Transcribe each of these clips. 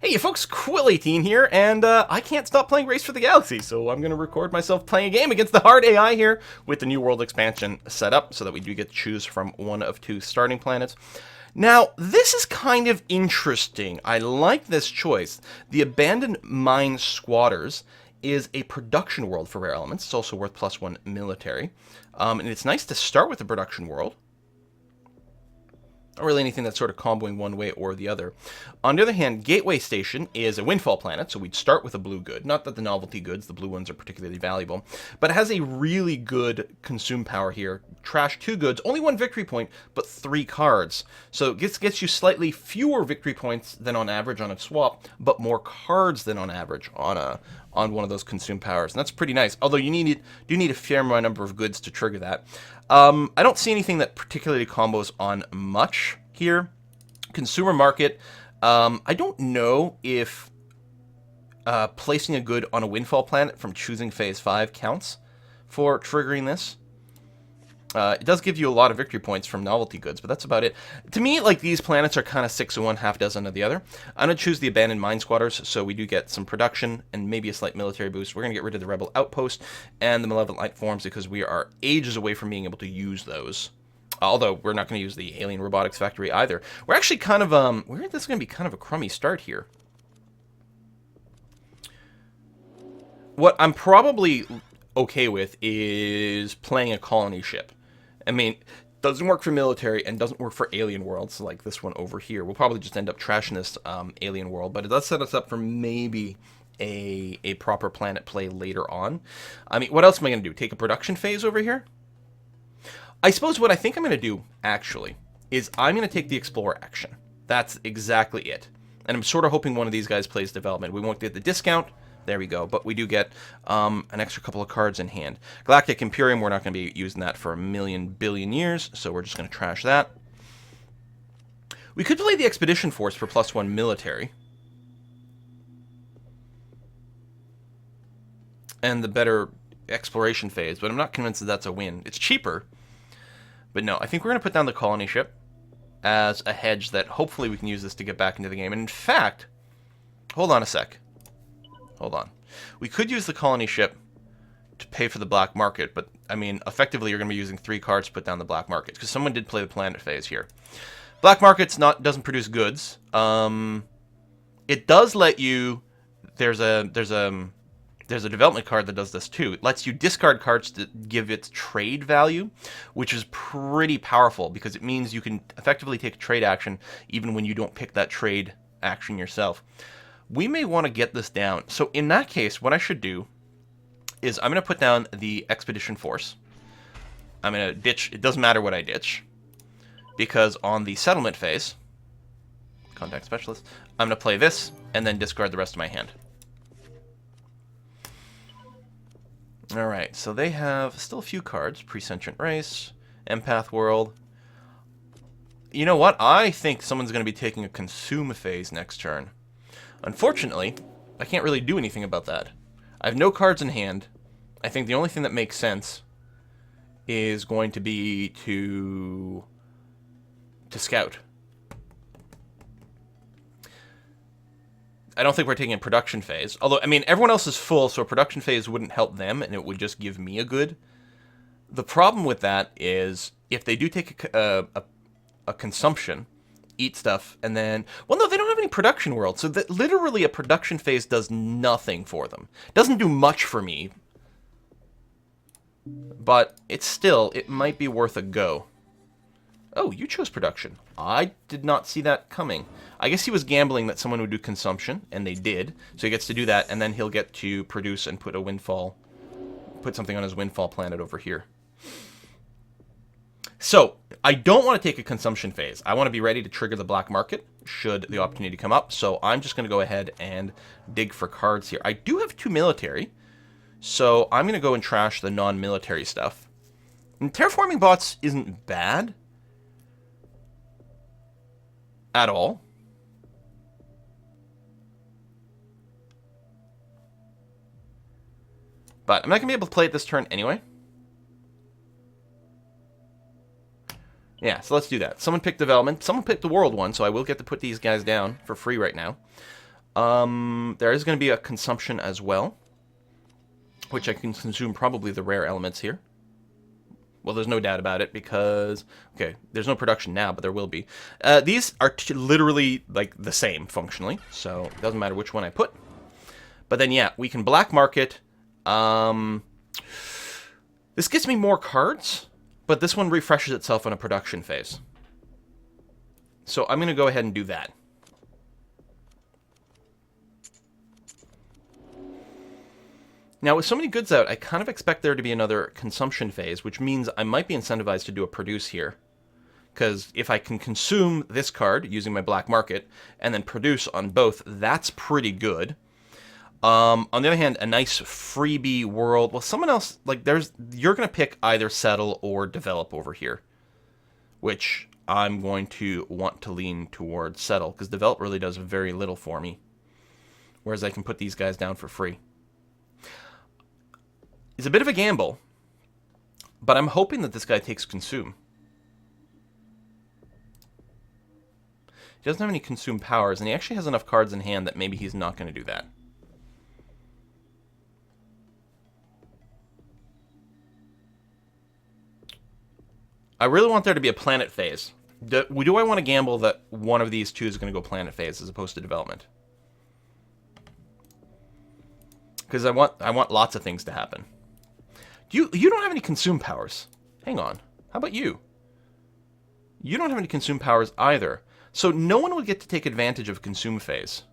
Hey you folks, Quill18 here, and I can't stop playing Race for the Galaxy, so I'm going to record myself playing a game against the hard AI here with the New World expansion set up so that we do get to choose from one of two starting planets. Now, this is kind of interesting. I like this choice. The Abandoned Mine Squatters is a production world for rare elements. It's also worth +1 military. And it's nice to start with a production world. Not really anything that's sort of comboing one way or the other. On the other hand, Gateway Station is a windfall planet, so we'd start with a blue good. Not that the novelty goods, the blue ones, are particularly valuable, but it has a really good consume power here. Trash 2 goods, only 1 victory point, but 3 cards. So it gets you slightly fewer victory points than on average on a swap, but more cards than on average on one of those consume powers. And that's pretty nice, although you do need a fair number of goods to trigger that. I don't see anything that particularly combos on much here. Consumer market, I don't know if placing a good on a windfall planet from choosing phase 5 counts for triggering this. It does give you a lot of victory points from novelty goods, but that's about it. To me, like, these planets are kind of 6 of one, half dozen of the other. I'm going to choose the Abandoned Mine Squatters, so we do get some production and maybe a slight military boost. We're going to get rid of the Rebel Outpost and the Malevolent Light Forms because we are ages away from being able to use those. Although, we're not going to use the Alien Robotics Factory either. We're actually kind of, this is going to be kind of a crummy start here. What I'm probably okay with is playing a colony ship. I mean, doesn't work for military and doesn't work for alien worlds like this one over here. We'll probably just end up trashing this alien world, but it does set us up for maybe a proper planet play later on. I mean, what else am I going to do? Take a production phase over here? I suppose what I think I'm going to do, actually, is I'm going to take the Explorer action. That's exactly it. And I'm sort of hoping one of these guys plays development. We won't get the discount. There we go. But we do get an extra couple of cards in hand. Galactic Imperium, we're not going to be using that for a million billion years, so we're just going to trash that. We could play the Expedition Force for +1 military. And the better exploration phase, but I'm not convinced that that's a win. It's cheaper. But no, I think we're going to put down the colony ship as a hedge that hopefully we can use this to get back into the game. And in fact, hold on a sec. Hold on. We could use the colony ship to pay for the black market, but, I mean, effectively you're going to be using 3 cards to put down the black market, because someone did play the planet phase here. Black market's doesn't produce goods. It does let you... There's a development card that does this too. It lets you discard cards to give it trade value, which is pretty powerful, because it means you can effectively take a trade action even when you don't pick that trade action yourself. We may want to get this down. So in that case, what I should do is I'm going to put down the Expedition Force. I'm going to ditch, it doesn't matter what I ditch, because on the settlement phase, Contact Specialist, I'm going to play this and then discard the rest of my hand. Alright, so they have still a few cards. Presentient Race, Empath World. You know what? I think someone's going to be taking a Consume phase next turn. Unfortunately, I can't really do anything about that. I have no cards in hand. I think the only thing that makes sense is going to be to scout. I don't think we're taking a production phase. Although, I mean, everyone else is full, so a production phase wouldn't help them, and it would just give me a good. The problem with that is, if they do take a consumption, eat stuff, and then... Well, no, they don't have any production world, so that literally a production phase does nothing for them. It doesn't do much for me, but it's still, it might be worth a go. Oh, you chose production. I did not see that coming. I guess he was gambling that someone would do consumption, and they did. So he gets to do that, and then he'll get to produce and put a windfall, put something on his windfall planet over here. So, I don't want to take a consumption phase. I want to be ready to trigger the black market, should the opportunity come up. So I'm just going to go ahead and dig for cards here. I do have 2 military, so I'm going to go and trash the non-military stuff. And terraforming bots isn't bad at all. But I'm not going to be able to play it this turn anyway. Yeah, so let's do that. Someone picked development. Someone picked the world one, so I will get to put these guys down for free right now. There is going to be a consumption as well, which I can consume probably the rare elements here. Well, there's no doubt about it because, okay, there's no production now, but there will be. These are literally like the same functionally, so it doesn't matter which one I put. But then, yeah, we can black market. This gives me more cards, but this one refreshes itself in a production phase. So I'm going to go ahead and do that. Now, with so many goods out, I kind of expect there to be another consumption phase, which means I might be incentivized to do a produce here. Because if I can consume this card using my black market, and then produce on both, that's pretty good. On the other hand, a nice freebie world. Well, someone else, like, you're going to pick either settle or develop over here. Which I'm going to want to lean towards settle, because develop really does very little for me. Whereas I can put these guys down for free. It's a bit of a gamble, but I'm hoping that this guy takes consume. He doesn't have any consume powers, and he actually has enough cards in hand that maybe he's not going to do that. I really want there to be a planet phase. Do I want to gamble that one of these two is going to go planet phase as opposed to development? Because I want lots of things to happen. You don't have any consume powers. Hang on. How about you? You don't have any consume powers either. So no one would get to take advantage of consume phase.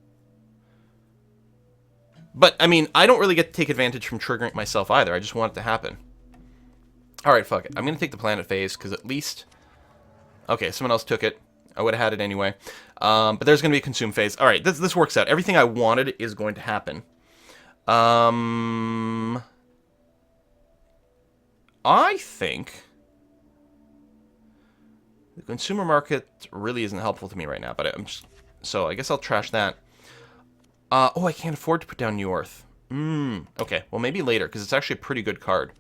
But, I mean, I don't really get to take advantage from triggering it myself either. I just want it to happen. Alright, fuck it. I'm going to take the planet phase, because at least... Okay, someone else took it. I would have had it anyway. But there's going to be a consume phase. Alright, this works out. Everything I wanted is going to happen. I think the consumer market really isn't helpful to me right now, but so I guess I'll trash that. Oh, I can't afford to put down New Earth. Okay, well maybe later, because it's actually a pretty good card.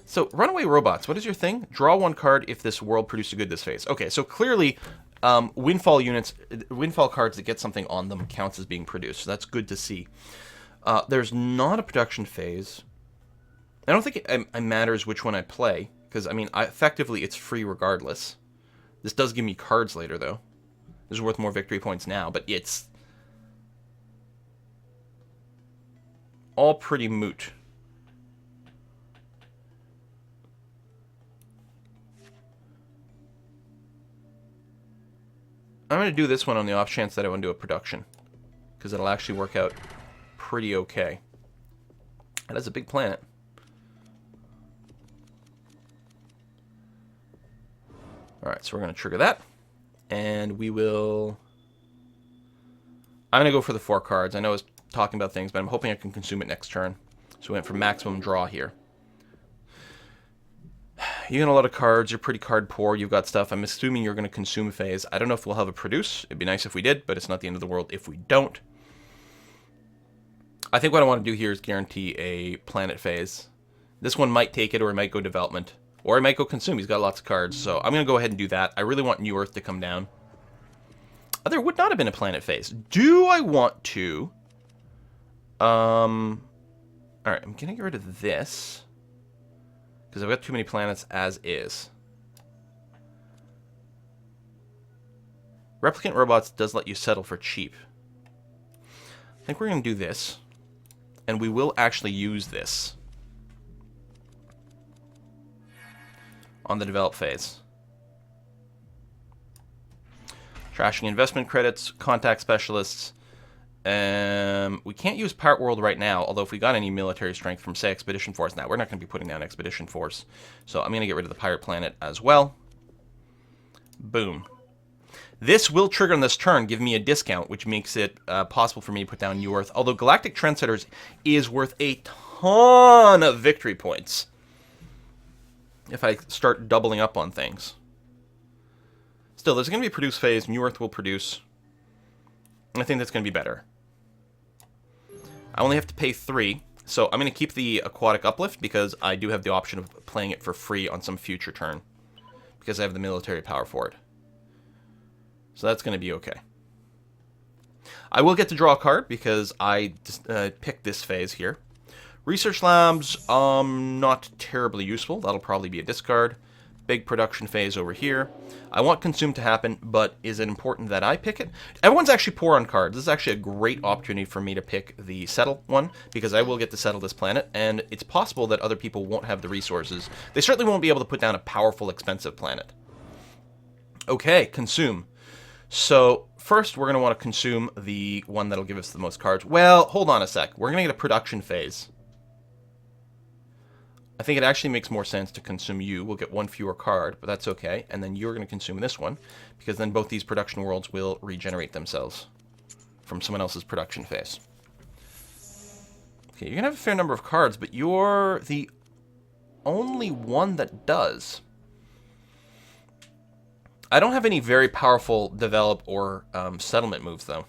So, Runaway Robots, what is your thing? Draw one card if this world produced a good this phase. Okay, so clearly, windfall cards that get something on them counts as being produced, so that's good to see. There's not a production phase. I don't think it matters which one I play, because, I mean, effectively, it's free regardless. This does give me cards later, though. This is worth more victory points now, but it's all pretty moot. I'm going to do this one on the off chance that I want to do a production, because it'll actually work out pretty okay. That is a big planet. Alright, so we're going to trigger that. And we will... I'm going to go for the 4 cards. I know I was talking about things, but I'm hoping I can consume it next turn. So we went for maximum draw here. You got a lot of cards. You're pretty card poor. You've got stuff. I'm assuming you're going to consume phase. I don't know if we'll have a produce. It'd be nice if we did, but it's not the end of the world if we don't. I think what I want to do here is guarantee a planet phase. This one might take it, or it might go development. Or I might go consume. He's got lots of cards, so I'm going to go ahead and do that. I really want New Earth to come down. There would not have been a planet phase. Do I want to... Alright, I'm going to get rid of this. Because I've got too many planets as is. Replicant Robots does let you settle for cheap. I think we're going to do this. And we will actually use this on the develop phase. Trashing investment credits, contact specialists. We can't use Part World right now, although if we got any military strength from, say, Expedition Force, now we're not going to be putting down Expedition Force. So I'm going to get rid of the Pirate Planet as well. Boom. This will trigger on this turn, give me a discount, which makes it possible for me to put down New Earth. Although Galactic Trendsetters is worth a ton of victory points if I start doubling up on things. Still, there's going to be a produce phase. New Earth will produce. I think that's going to be better. I only have to pay 3, so I'm going to keep the Aquatic Uplift because I do have the option of playing it for free on some future turn because I have the military power for it. So that's going to be okay. I will get to draw a card because I just picked this phase here. Research labs, not terribly useful. That'll probably be a discard. Big production phase over here. I want consume to happen, but is it important that I pick it? Everyone's actually poor on cards. This is actually a great opportunity for me to pick the settle one, because I will get to settle this planet, and it's possible that other people won't have the resources. They certainly won't be able to put down a powerful, expensive planet. Okay, consume. So first we're going to want to consume the one that'll give us the most cards. Well, hold on a sec. We're going to get a production phase. I think it actually makes more sense to consume you. We'll get one fewer card, but that's okay. And then you're going to consume this one, because then both these production worlds will regenerate themselves from someone else's production phase. Okay, you're going to have a fair number of cards, but you're the only one that does. I don't have any very powerful develop or settlement moves, though.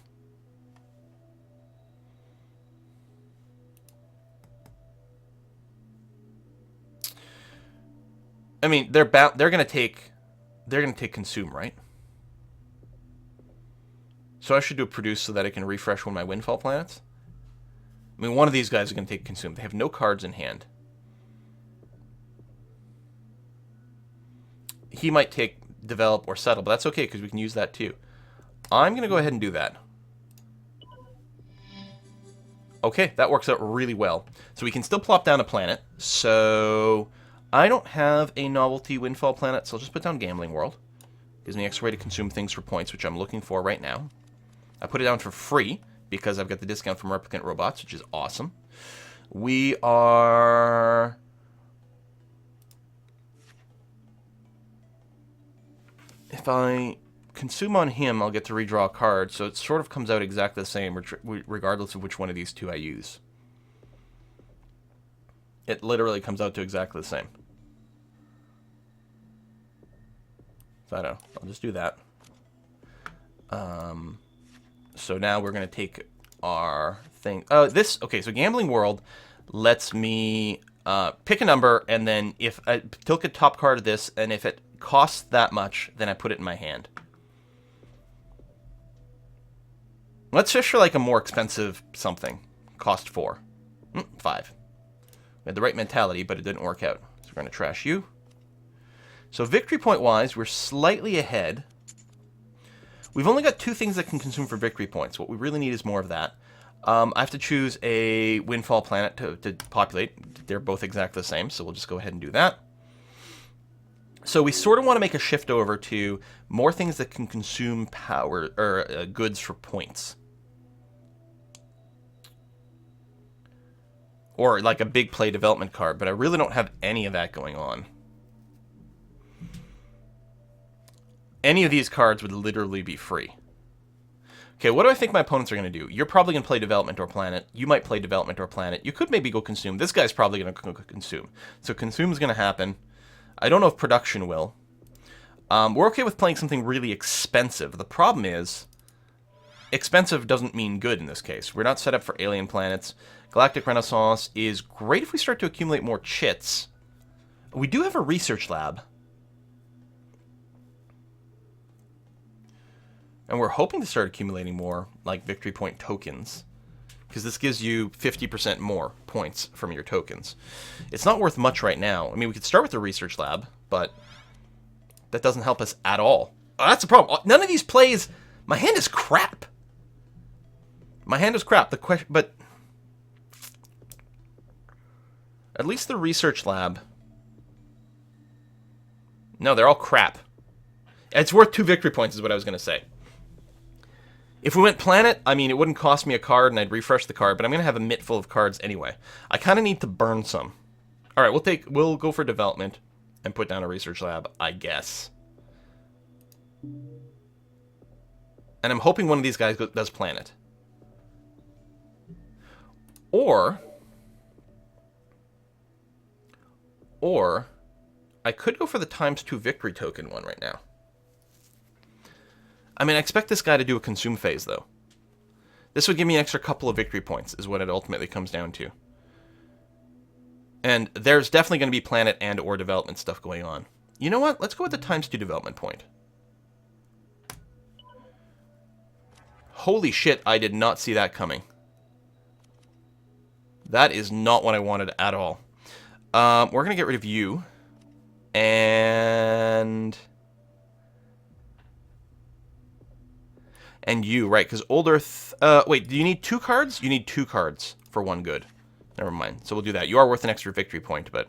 I mean, they're gonna take consume, right? So I should do produce so that I can refresh one of my windfall planets. I mean, one of these guys are gonna take consume. They have no cards in hand. He might take develop or settle, but that's okay because we can use that too. I'm gonna go ahead and do that. Okay, that works out really well. So we can still plop down a planet. So I don't have a novelty windfall planet, so I'll just put down Gambling World. Gives me extra way to consume things for points, which I'm looking for right now. I put it down for free because I've got the discount from Replicant Robots, which is awesome. We are... If I consume on him, I'll get to redraw a card, so it sort of comes out exactly the same, regardless of which one of these two I use. It literally comes out to exactly the same. So I don't know. I'll just do that. So now we're going to take our thing. Okay, so Gambling World lets me pick a number, and then if I took a top card of this, and if it costs that much, then I put it in my hand. Let's fish for like a more expensive something. Cost 4. 5. We had the right mentality, but it didn't work out. So we're going to trash you. So victory point-wise, we're slightly ahead. We've only got 2 things that can consume for victory points. What we really need is more of that. I have to choose a windfall planet to populate. They're both exactly the same, so we'll just go ahead and do that. So we sort of want to make a shift over to more things that can consume power or goods for points. Or like a big play development card, but I really don't have any of that going on. Any of these cards would literally be free. Okay, what do I think my opponents are going to do? You're probably going to play development or planet. You might play development or planet. You could maybe go consume. This guy's probably going to consume. So consume is going to happen. I don't know if production will. We're okay with playing something really expensive. The problem is, expensive doesn't mean good in this case. We're not set up for alien planets. Galactic Renaissance is great if we start to accumulate more chits. We do have a research lab. And we're hoping to start accumulating more, like, victory point tokens. Because this gives you 50% more points from your tokens. It's not worth much right now. I mean, we could start with the research lab, but that doesn't help us at all. Oh, that's the problem. None of these plays... My hand is crap. My hand is crap. The question... But... At least the research lab... No, they're all crap. It's worth 2 victory points is what I was going to say. If we went planet, I mean, it wouldn't cost me a card and I'd refresh the card, but I'm going to have a mitt full of cards anyway. I kind of need to burn some. All right, we'll go for development and put down a research lab, I guess. And I'm hoping one of these guys does planet. Or I could go for the ×2 victory token one right now. I mean, I expect this guy to do a consume phase, though. This would give me an extra couple of victory points, is what it ultimately comes down to. And there's definitely going to be planet and or development stuff going on. You know what? Let's go with the ×2 development point. Holy shit, I did not see that coming. That is not what I wanted at all. We're going to get rid of you. And you, right, because Old Earth... wait, do you need 2 cards? You need 2 cards for 1 good. Never mind. So we'll do that. You are worth an extra victory point, but...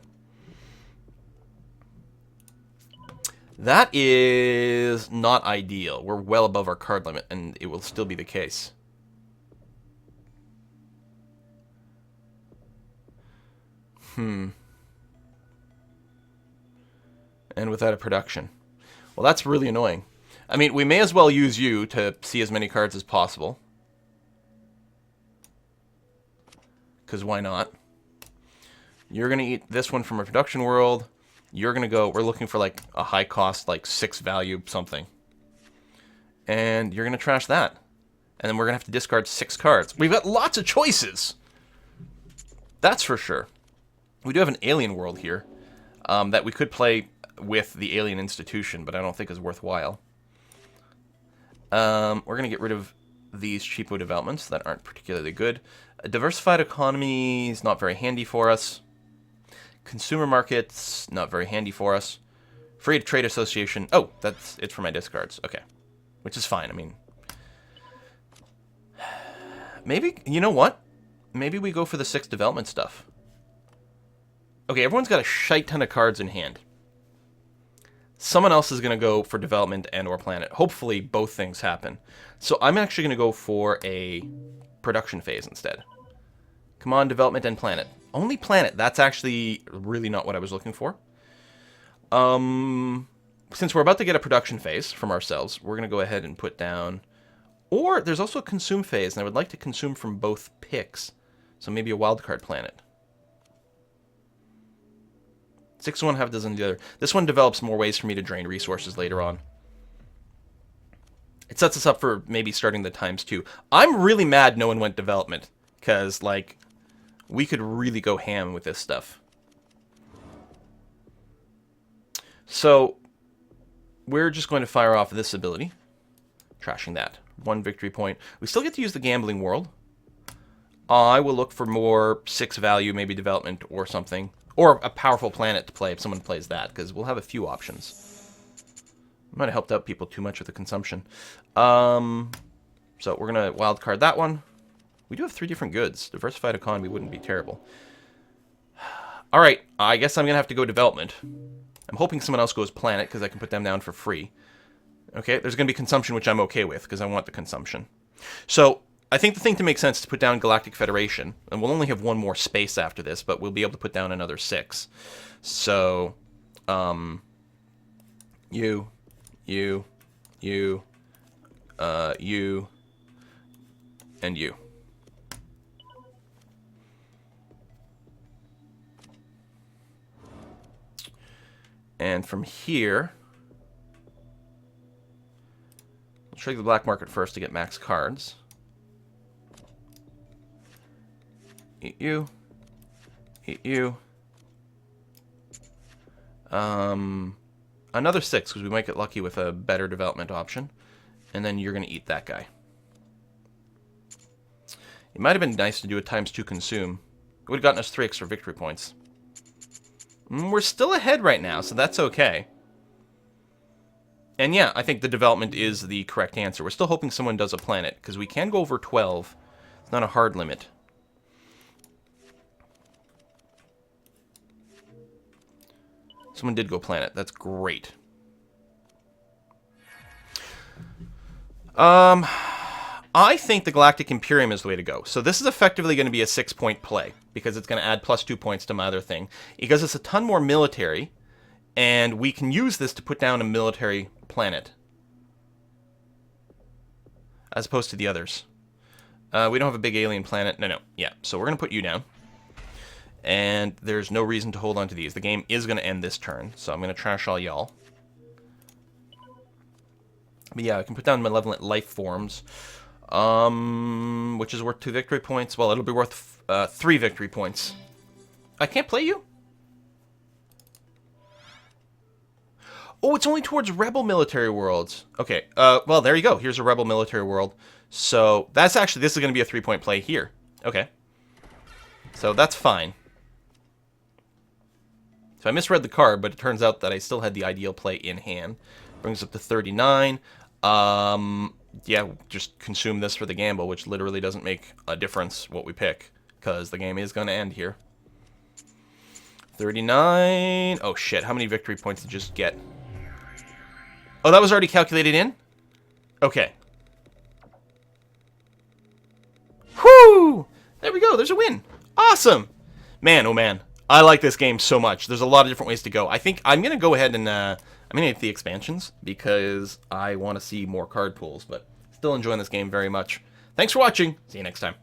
That is not ideal. We're well above our card limit, and it will still be the case. And without a production. Well, that's really annoying. I mean, we may as well use you to see as many cards as possible. Because why not? You're going to eat this one from a production world. You're going to go... We're looking for, like, a high cost, like, 6 value something. And you're going to trash that. And then we're going to have to discard 6 cards. We've got lots of choices! That's for sure. We do have an alien world here that we could play with the alien institution, but I don't think is worthwhile. We're going to get rid of these cheapo developments that aren't particularly good. A diversified economy is not very handy for us. Consumer markets, not very handy for us. Free trade association. Oh, that's it for my discards. Okay. Which is fine. I mean, maybe, you know what? Maybe we go for the 6 development stuff. Okay, everyone's got a shite ton of cards in hand. Someone else is going to go for development and or planet. Hopefully both things happen. So I'm actually going to go for a production phase instead. Come on, development and planet. Only planet. That's actually really not what I was looking for. Since we're about to get a production phase from ourselves, we're going to go ahead and put down... Or there's also a consume phase, and I would like to consume from both picks. So maybe a wildcard planet. 6 one, half a dozen the other. This one develops more ways for me to drain resources later on. It sets us up for maybe starting the ×2. I'm really mad no one went development, because, like, we could really go ham with this stuff. So, we're just going to fire off this ability. Trashing that. 1 victory point. We still get to use the gambling world. I will look for more 6 value, maybe development or something. Or a powerful planet to play if someone plays that, because we'll have a few options. Might have helped out people too much with the consumption. So we're going to wildcard that one. We do have 3 different goods. Diversified economy wouldn't be terrible. Alright, I guess I'm going to have to go development. I'm hoping someone else goes planet, because I can put them down for free. Okay, there's going to be consumption, which I'm okay with, because I want the consumption. So, I think the thing to make sense is to put down Galactic Federation, and we'll only have 1 more space after this, but we'll be able to put down another 6. So, you, and you. And from here, we'll trade the black market first to get max cards. Eat you. Eat you. Another 6, because we might get lucky with a better development option. And then you're going to eat that guy. It might have been nice to do a ×2 consume. It would have gotten us 3 extra victory points. We're still ahead right now, so that's okay. And yeah, I think the development is the correct answer. We're still hoping someone does a planet, because we can go over 12. It's not a hard limit. Someone did go planet. That's great. I think the Galactic Imperium is the way to go. So this is effectively going to be a 6-point play, because it's going to add +2 points to my other thing. It gives us a ton more military, and we can use this to put down a military planet, as opposed to the others. We don't have a big alien planet. No. Yeah, so we're going to put you down. And there's no reason to hold on to these. The game is going to end this turn, so I'm going to trash all y'all. But yeah, I can put down malevolent life forms, which is worth 2 victory points. Well, it'll be worth 3 victory points. I can't play you? Oh, it's only towards rebel military worlds. Okay, well, there you go. Here's a rebel military world. So that's actually, this is going to be a 3-point play here. Okay. So that's fine. So I misread the card, but it turns out that I still had the ideal play in hand. Brings up to 39. Yeah, just consume this for the gamble, which literally doesn't make a difference what we pick, because the game is going to end here. 39. Oh, shit. How many victory points did you just get? Oh, that was already calculated in? Okay. Whoo! There we go. There's a win. Awesome. Man, oh man. I like this game so much. There's a lot of different ways to go. I think I'm going to go ahead and I'm going to hit the expansions because I want to see more card pools, but still enjoying this game very much. Thanks for watching. See you next time.